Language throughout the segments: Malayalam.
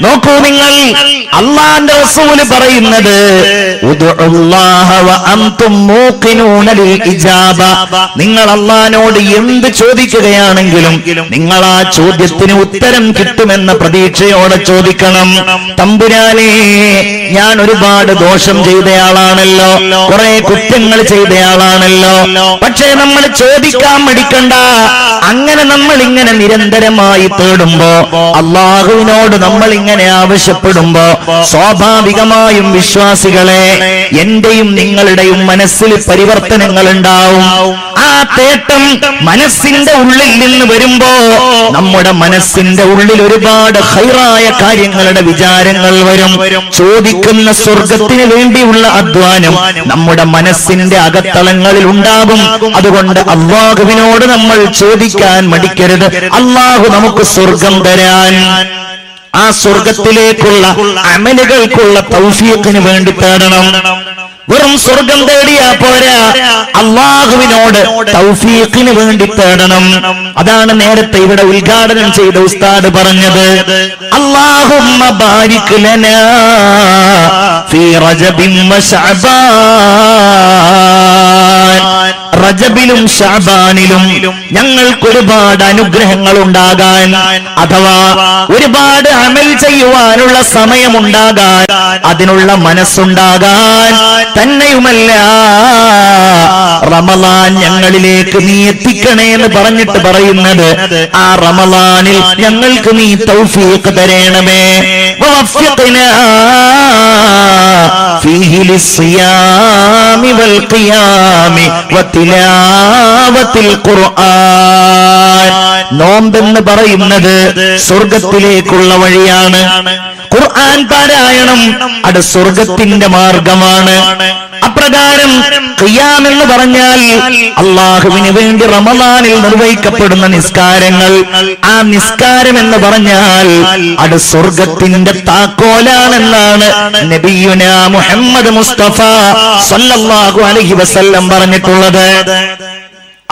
നോക്കൂ നിങ്ങൾ, അല്ലാഹുവിന്റെ റസൂൽ പറയുന്നത് ഉദ്ഉല്ലാഹ വ അൻതും മൂഖിനൂന ലിൽ ഇജാബ. നിങ്ങൾ അല്ലാഹുവിനോട് എന്ത് ചോദിക്കുകയാണെങ്കിലും നിങ്ങൾ ആ ചോദ്യത്തിന് ഉത്തരം കിട്ടുമെന്ന പ്രതീക്ഷയോടെ ചോദിക്കണം. തമ്പുരാനേ, ഞാൻ ഒരുപാട് ദോഷം ചെയ്തയാളാണല്ലോ, കുറെ കുറ്റങ്ങൾ ചെയ്തയാളാണല്ലോ, പക്ഷേ നമ്മൾ ചോദിക്കാൻ മടിക്കണ്ട. അങ്ങനെ നമ്മൾ ഇങ്ങനെ നിരന്തരമായി തേടുമ്പോ, അല്ലാഹുവിനോട് നമ്മൾ ഇങ്ങനെ ആവശ്യപ്പെടുമ്പോ, സ്വാഭാവികമായും വിശ്വാസികളെ, എന്റെയും നിങ്ങളുടെയും മനസ്സിൽ പരിവർത്തനങ്ങൾ ഉണ്ടാവും. ആ തേട്ടം മനസ്സിന്റെ ഉള്ളിൽ നിന്ന് വരുമ്പോ നമ്മുടെ മനസ്സിന്റെ ഉള്ളിൽ ഒരുപാട് ഖൈറായ കാര്യങ്ങളുടെ വിചാരങ്ങൾ വരും. ചോദിക്കുന്ന സ്വർഗത്തിന് വേണ്ടിയുള്ള അധ്വാനം നമ്മുടെ മനസ്സിന്റെ അകത്തളങ്ങളിൽ ഉണ്ടാകും. അതുകൊണ്ട് അല്ലാഹുവിനോട് നമ്മൾ ചോദിക്കാൻ മടിക്കരുത്. അല്ലാഹു നമുക്ക് സ്വർഗം തരാൻ, ആ സ്വർഗത്തിലേക്കുള്ള അമലുകൾക്കുള്ള തൗഫീഖിന് വേണ്ടി തേടണം. വെറും സ്വർഗം തേടിയാ പോരാ, അല്ലാഹുവിനോട് തൗഫീഖിന് വേണ്ടി തേടണം. അതാണ് നേരത്തെ ഇവിടെ ഉദ്ഘാടനം ചെയ്ത ഉസ്താദ് പറഞ്ഞത്, അല്ലാഹുമ്മ ബാരിക് ലനാ ഫീ റജബിൻ വ ശഅബാൻ. റജബിലും ശഅബാനിലും ഞങ്ങൾക്ക് ഒരുപാട് അനുഗ്രഹങ്ങൾ ഉണ്ടാകാൻ, അഥവാ ഒരുപാട് അമൽ ചെയ്യുവാനുള്ള സമയമുണ്ടാകാൻ, അതിനുള്ള മനസ്സുണ്ടാകാൻ, തന്നെയുമല്ല റമളാൻ ഞങ്ങളിലേക്ക് നീ എത്തിക്കണേ എന്ന് പറഞ്ഞിട്ട് പറയുന്നത്, ആ റമളാനിൽ ഞങ്ങൾക്ക് നീ തൗഫീഖ് തരണമേ. വവഫിഖ്നാ ഫീഹി ലിസ്സിയാമി വൽ ഖിയാമി വതിലാവത്തിൽ ഖുർആൻ. നോമ്പെന്ന് പറയുന്നത് സ്വർഗത്തിലേക്കുള്ള വഴിയാണ്. ഖുർആൻ പാരായണം അത് സ്വർഗത്തിന്റെ മാർഗമാണ്. അപ്രകാരം ഖിയാം എന്ന് പറഞ്ഞാൽ അല്ലാഹുവിന് വേണ്ടി റമളാനിൽ നിർവഹിക്കപ്പെടുന്ന നിസ്കാരങ്ങൾ. ആ നിസ്കാരം എന്ന് പറഞ്ഞാൽ അത് സ്വർഗത്തിന്റെ താക്കോലാണെന്നാണ് നബിയുനാ മുഹമ്മദ് മുസ്തഫ സല്ലല്ലാഹു അലൈഹി വസല്ലം പറഞ്ഞിട്ടുള്ളത്.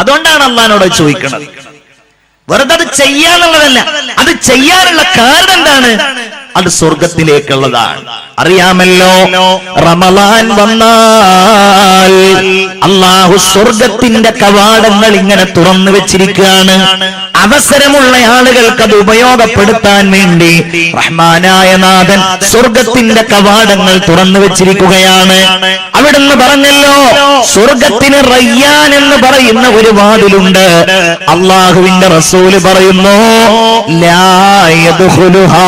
അതുകൊണ്ടാണ് അല്ലാഹുവിനോട് ചോദിക്കുന്നത്. വെറുതെ അത് ചെയ്യാനുള്ളതല്ല, അത് ചെയ്യാനുള്ള കാരണം എന്താണ്? അത് സ്വർഗത്തിലേക്കുള്ളതാണ്. അറിയാമല്ലോ, റമളാൻ വന്നാൽ അല്ലാഹു സ്വർഗത്തിന്റെ കവാടങ്ങൾ ഇങ്ങനെ തുറന്നു വെച്ചിരിക്കുകയാണ്. അവസരമുള്ള ആളുകൾക്ക് അത് ഉപയോഗപ്പെടുത്താൻ വേണ്ടി റഹ്മാനായ നാഥൻ സ്വർഗത്തിന്റെ കവാടങ്ങൾ തുറന്നു വെച്ചിരിക്കുകയാണ്. അവിടുന്ന് പറഞ്ഞല്ലോ, സ്വർഗത്തിന് റയ്യാൻ എന്ന് പറയുന്ന ഒരു വാതിലുണ്ട്. അല്ലാഹുവിന്റെ റസൂല് പറയുന്നു, ലാ യദ്ഖുലുഹാ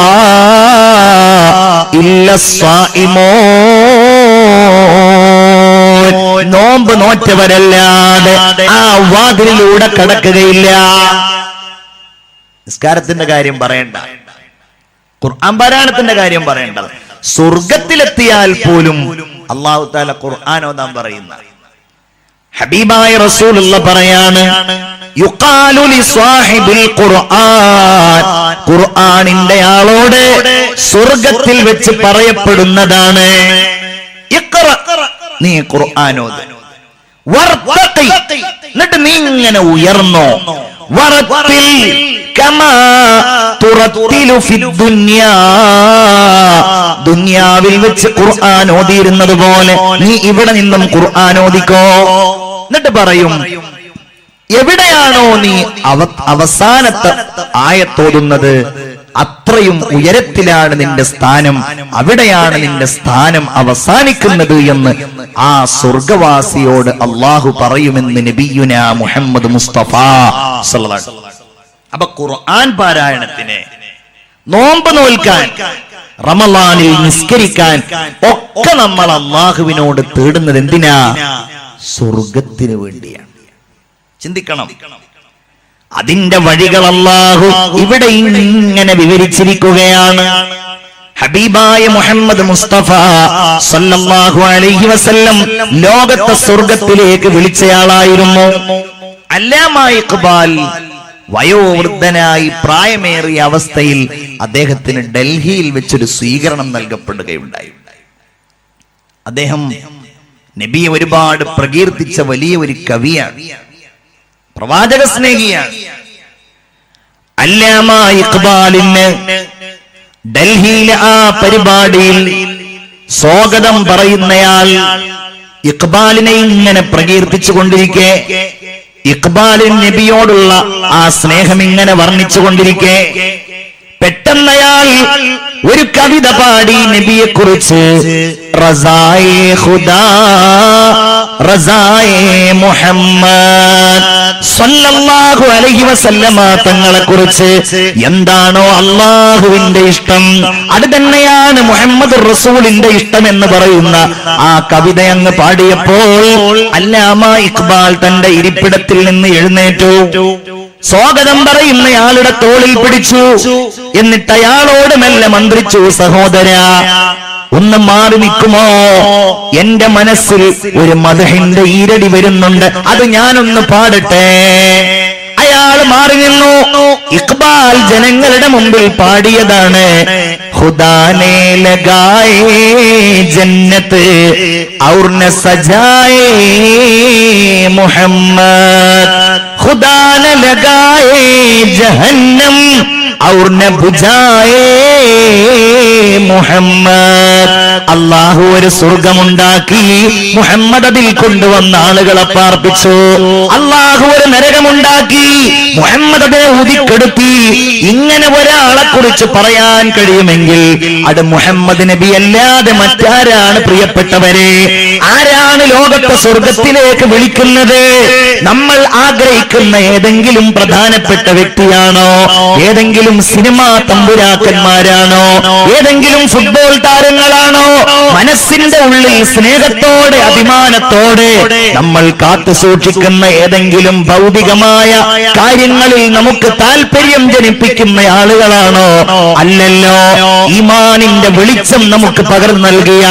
ഇല്ല സ്വാഇമൂൻ. നോമ്പ് നോറ്റവരല്ലാതെ ആ വാതിലിലൂടെ കടക്കുകയില്ല. നിസ്കാരത്തിന്റെ കാര്യം പറയണ്ട, ഖുർആൻ പാരായണത്തിന്റെ കാര്യം പറയണ്ട. സ്വർഗത്തിലെത്തിയാൽ പോലും അല്ലാഹു തആല ഖുർആൻ ഓതാൻ പറയുന്ന ഹബീബായ റസൂലുള്ള പറയാണ്, യുഖാലു ലിസ്വാഹിബിൽ ഖുർആൻ. ഖുർആനിന്റെ ആളോട് സ്വർഗത്തിൽ വെച്ച് പറയപ്പെടുന്നതാണ്, ഇഖ്റ, നീ ഖുർആൻ ഓത്, വർത്തഖി, എന്നിട്ട് നീ ഇങ്ങനെ ഉയർന്നോ, വറത്തിൽ കമാ തുറത്തിലു ഫിദ്ദുനിയാ, ദുനിയാവിൽ വെച്ച് ഖുർആൻ ഓതിയിരുന്നത് പോലെ നീ ഇവിടെ നിന്നും ഖുർആൻ ഓതിക്കോ. എന്നിട്ട് പറയും, എവിടെയാണോ നീ അവസാനത്തെ ആയത്തോതുന്നത് അത്രയും ഉയരത്തിലാണ് നിന്റെ സ്ഥാനം, അവിടെയാണ് നിന്റെ സ്ഥാനം അവസാനിക്കുന്നത് എന്ന് ആ സ്വർഗവാസിയോട് അല്ലാഹു പറയുമെന്ന് നബിയുനാ മുഹമ്മദ് മുസ്തഫ സല്ലല്ലാഹു അലൈഹി വസല്ലം. അപ്പൊ ഖുർആൻ പാരായണത്തിന്, നോമ്പ് നോൽക്കാൻ, റമളാനിൽ നിസ്കരിക്കാൻ ഒക്കെ നമ്മൾ അല്ലാഹുവിനോട് തേടുന്നത് എന്തിനാ? സ്വർഗത്തിന് വേണ്ടിയാണ്. ചിന്തിക്കണം. അതിന്റെ വഴികൾ അല്ലാഹു ഇവിടെ ഇങ്ങനെ വിവരിച്ചിരിക്കുകയാണ്. ഹബീബായ മുഹമ്മദ് മുസ്തഫ സല്ലല്ലാഹു അലൈഹി വസല്ലം ലോകത്തെ സ്വർഗത്തിലേക്ക് വിളിച്ചയാളായിരുന്നു. അല്ലാമാ ഇഖ്ബാൽ വയോവൃദ്ധനായി പ്രായമേറിയ അവസ്ഥയിൽ അദ്ദേഹത്തിന് ഡൽഹിയിൽ വെച്ചൊരു സ്വീകരണം നൽകപ്പെടുകയുണ്ടായി. അദ്ദേഹം നബിയെ ഒരുപാട് പ്രകീർത്തിച്ച വലിയ ഒരു കവിയാണ്, പ്രവാചക സ്നേഹിയാണ്. അല്ലാമാ ഇഖ്ബാലിന് ഡൽഹിയിലെ ആ പരിപാടിയിൽ സ്വാഗതം പറയുന്നയാൾ ഇഖ്ബാലിനെ ഇങ്ങനെ പ്രകീർത്തിച്ചു കൊണ്ടിരിക്കെ, ഇഖ്ബാലിൻ നബിയോടുള്ള ആ സ്നേഹം ഇങ്ങനെ വർണ്ണിച്ചുകൊണ്ടിരിക്കെ, പെട്ടെന്നയാൾ ഒരു കവിത പാടി നബിയെ കുറിച്ച്. റസായേ ഖുദാ റസായേ മുഹമ്മദ് സല്ലല്ലാഹു അലൈഹി വസല്ലമ തങ്ങളെ കുറിച്ച് എന്താണോ അള്ളാഹുവിന്റെ ഇഷ്ടം, അത് തന്നെയാണ് മുഹമ്മദ് റസൂലിന്റെ ഇഷ്ടം എന്ന് പറയുന്ന ആ കവിത അങ്ങ് പാടിയപ്പോൾ അല്ലാമ ഇഖ്ബാൽ തന്റെ ഇരിപ്പിടത്തിൽ നിന്ന് എഴുന്നേറ്റു. സ്വാഗതം പറയുന്നയാളുടെ തോളിൽ പിടിച്ചു. എന്നിട്ട് അയാളോട് മെല്ലെ മന്ത്രിച്ചു, സഹോദരാ, ഒന്ന് മാറി നിൽക്കുമോ? എന്റെ മനസ്സിൽ ഒരു മദ്ഹിന്റെ ഈരടി വരുന്നുണ്ട്, അത് ഞാനൊന്ന് പാടട്ടെ. അയാൾ മാറി നിന്നു. ഇഖ്ബാൽ ജനങ്ങളുടെ മുമ്പിൽ പാടിയതാണ്, ഖുദാനെ ലഗായേ ജന്നത്ത് ഔർ ന സജായേ മുഹമ്മദ്, ഖുദാ ന ലഗായേ ജഹന്നം ഔർ ന ബുജായേ മുഹമ്മദ്. അല്ലാഹു ഒരു സ്വർഗമുണ്ടാക്കി, മുഹമ്മദ് അതിൽ കൊണ്ടുവന്ന ആളുകളെ പാർപ്പിച്ചു. അല്ലാഹു ഒരു നരകമുണ്ടാക്കി, മുഹമ്മദ് അതിനെ ഊതിക്കെടുത്തി. ഇങ്ങനെ ഒരാളെ കുറിച്ച് പറയാൻ കഴിയുമെങ്കിൽ അത് മുഹമ്മദ് നബി അല്ലാതെ മറ്റാരാണ്? പ്രിയപ്പെട്ടവരെ, ആരാണ് ലോകത്തെ സ്വർഗത്തിലേക്ക് വിളിക്കുന്നത്? നമ്മൾ ആഗ്രഹിക്കുന്ന ഏതെങ്കിലും പ്രധാനപ്പെട്ട വ്യക്തിയാണോ? ഏതെങ്കിലും സിനിമാ തമ്പുരാക്കന്മാരാണോ? ഏതെങ്കിലും ഫുട്ബോൾ താരങ്ങളാണോ? മനസ്സിന്റെ ഉള്ളിൽ സ്നേഹത്തോടെ അഭിമാനത്തോടെ നമ്മൾ കാത്തു സൂക്ഷിക്കുന്ന ഏതെങ്കിലും ഭൗതികമായ കാര്യങ്ങളിൽ നമുക്ക് താല്പര്യം ജനിപ്പിക്കുന്ന ആളുകളാണോ? അല്ലല്ലോ. ഈമാനിന്റെ വെളിച്ചം നമുക്ക് പകർന്നു നൽകിയ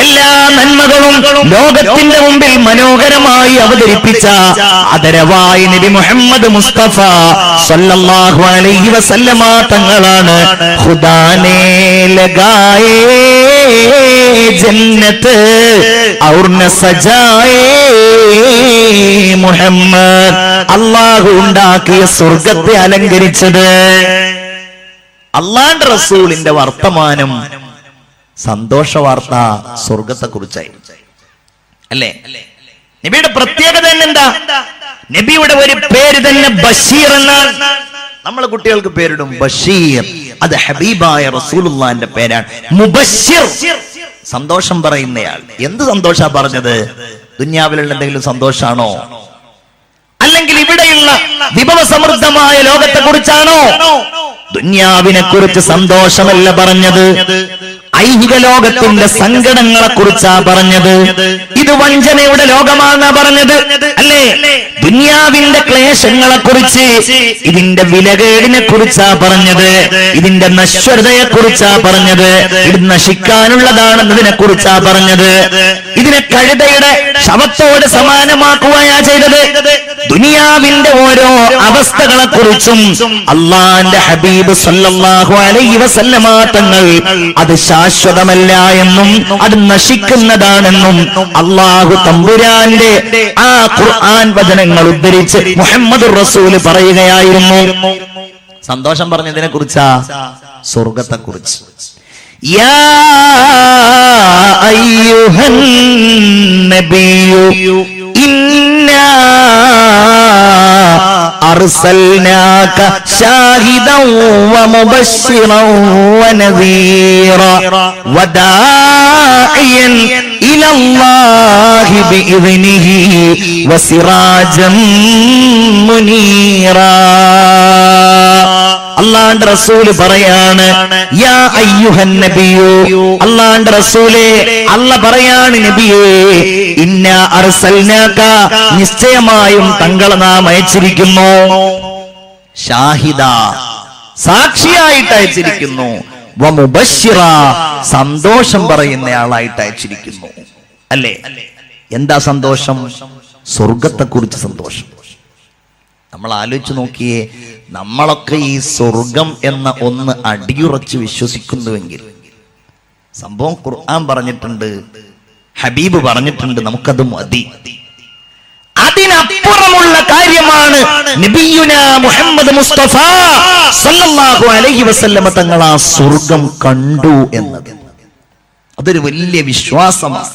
എല്ലാ നന്മകളും ലോകത്തിന്റെ മുമ്പിൽ മനോഹരമായി അവതരിപ്പിച്ച ആദരവായ നബി മുഹമ്മദ് മുസ്തഫ സല്ലല്ലാഹു അലൈഹി വസല്ലമ തങ്ങളാണ് ഖുദാനെ ലഗായേ ജന്നത്ത് ഔർ ന സജായേ മുഹമ്മദ്. അല്ലാഹു ഉണ്ടാക്കിയ സ്വർഗത്തെ അലങ്കരിച്ചത്. അല്ലാഹുവിന്റെ റസൂലിന്റെ വർത്തമാനം, സന്തോഷ വാർത്ത സ്വർഗത്തെ കുറിച്ചായി അല്ലേ? നബിയുടെ പ്രത്യേകത എന്താ? നബിയുടെ ഒരു പേര് തന്നെ ബഷീർ എന്നാണ്. നമ്മളെ കുട്ടികൾക്ക് പേരിടും ബഷീർ, അത് ഹബീബായ റസൂലുള്ളാഹിന്റെ പേരാണ്. മുബശ്ശിർ, സന്തോഷം പറയുന്നയാൾ. എന്ത് സന്തോഷാ പറഞ്ഞത്? ദുനിയാവിലുള്ള എന്തെങ്കിലും സന്തോഷാണോ? അല്ലെങ്കിൽ ഇവിടെയുള്ള വിഭവ സമൃദ്ധമായ ലോകത്തെ കുറിച്ചാണോ? ദുനിയാവിനെ കുറിച്ച് സന്തോഷമല്ല പറഞ്ഞത്, ഐഹിക ലോകത്തിന്റെ സങ്കടങ്ങളെ കുറിച്ചാ പറഞ്ഞത്. ഇത് വഞ്ചനയുടെ ലോകമാണെന്നാ പറഞ്ഞത് അല്ലേ? ദുനിയാവിന്റെ ക്ലേശങ്ങളെ കുറിച്ച്, ഇതിന്റെ വിലകേടിനെ കുറിച്ചാ പറഞ്ഞത്, ഇതിന്റെ നശ്വരതയെ കുറിച്ചാ പറഞ്ഞത്, ഇത് നശിക്കാനുള്ളതാണെന്നതിനെ കുറിച്ചാ പറഞ്ഞത്. ഇതിനെ കഴുതയുടെ ശവത്തോട് സമാനമാക്കുകയാ ചെയ്തത്. ദുനിയാവിന്റെ ഓരോ അവസ്ഥകളെ കുറിച്ചും അള്ളാന്റെ ഹബീബ് സല്ലല്ലാഹു അലൈഹി വസല്ലമ തങ്ങൾ അത് ശാശ്വതമല്ല എന്നും അത് നശിക്കുന്നതാണെന്നും അള്ളാഹു തമ്പുരാന്റെ ആ ഖുർആൻ വചനങ്ങൾ ഉദ്ധരിച്ച് മുഹമ്മദ് റസൂല് പറയുകയായിരുന്നു. സന്തോഷം പറഞ്ഞതിനെ കുറിച്ചാ, സ്വർഗത്തെ കുറിച്ച്. യാ അയ്യുഹൻ നബിയു ഇന്നാ അർസൽനാക ശാഹിദൻ വമുബശ്ശിറൻ വനദീറാ വദാഇയൻ ഇലല്ലാഹി ബിഇദ്നിഹി വസിറാജൻ മുനീറാ. അല്ലാഹുവിന്റെ റസൂല് പറയാണ്, യാ അയ്യുഹൻ നബിയു, അല്ലാഹുവിന്റെ റസൂലേ, അല്ലാഹ് പറയാണ് നബിയേ, ഇന്നാ അർസൽനാക, നിശ്ചയമായും തങ്ങളെ നാം അയച്ചിരിക്കുന്നു, ഷാഹിദ, സാക്ഷിയായിട്ട് അയച്ചിരിക്കുന്നു, വമുബശ്ശിറ, സന്തോഷം പറയുന്നയാളായിട്ട് അയച്ചിരിക്കുന്നു. അല്ലേ? എന്താ സന്തോഷം? സ്വർഗത്തെ കുറിച്ച് സന്തോഷം. നമ്മൾ ആലോചിച്ച് നോക്കിയേ, നമ്മളൊക്കെ ഈ സ്വർഗം എന്ന ഒന്ന് അടിയുറച്ച് വിശ്വസിക്കുന്നുവെങ്കിൽ, സംഭവം ഖുർആൻ പറഞ്ഞിട്ടുണ്ട്, ഹബീബ് പറഞ്ഞിട്ടുണ്ട്, നമുക്കത് മതി. അത് അതിനപ്പുറമുള്ള കാര്യമാണ് നബിയുന മുഹമ്മദ് മുസ്തഫ സല്ലല്ലാഹു അലൈഹി വസല്ലമ തങ്ങൾ ആ സ്വർഗം കണ്ടു എന്നത്. അതൊരു വലിയ വിശ്വാസമാണ്.